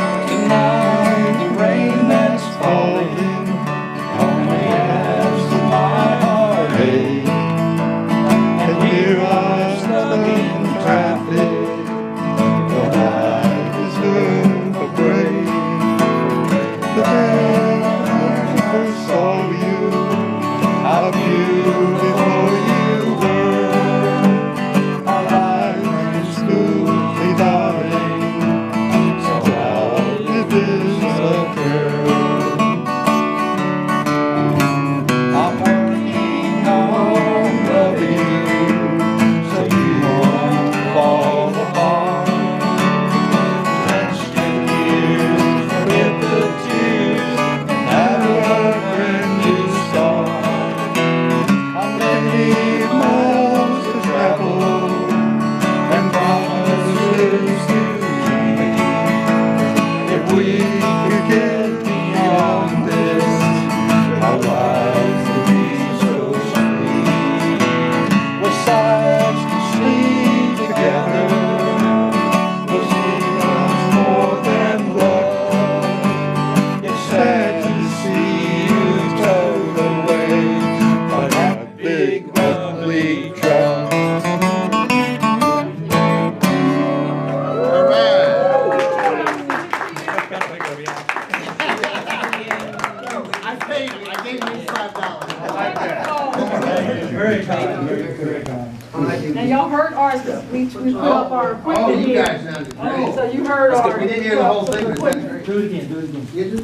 Tonight, the rain that's falling only adds to my heartache. And here I'm stuck in traffic. The night is good for break. The day I first saw you, how beautiful you were. Our life is smoothly, darling. So how did this occur? I'm working on loving you, so you won't fall apart. Let's get years, forget the tears, and have a brand new start. How many miles to travel, and promises to keep. If we could get beyond this, our lives would be so sweet. We're sides to sleep together. We'll see much more than blood. It's sad to see you towed away by that big ugly truck. I gave you $5. Very kind, very kind. Now y'all heard ours, 'cause we put up our Oh, equipment you here. guys sounded great. So you heard ours. We didn't hear the whole thing. Do it again, do it again. You did?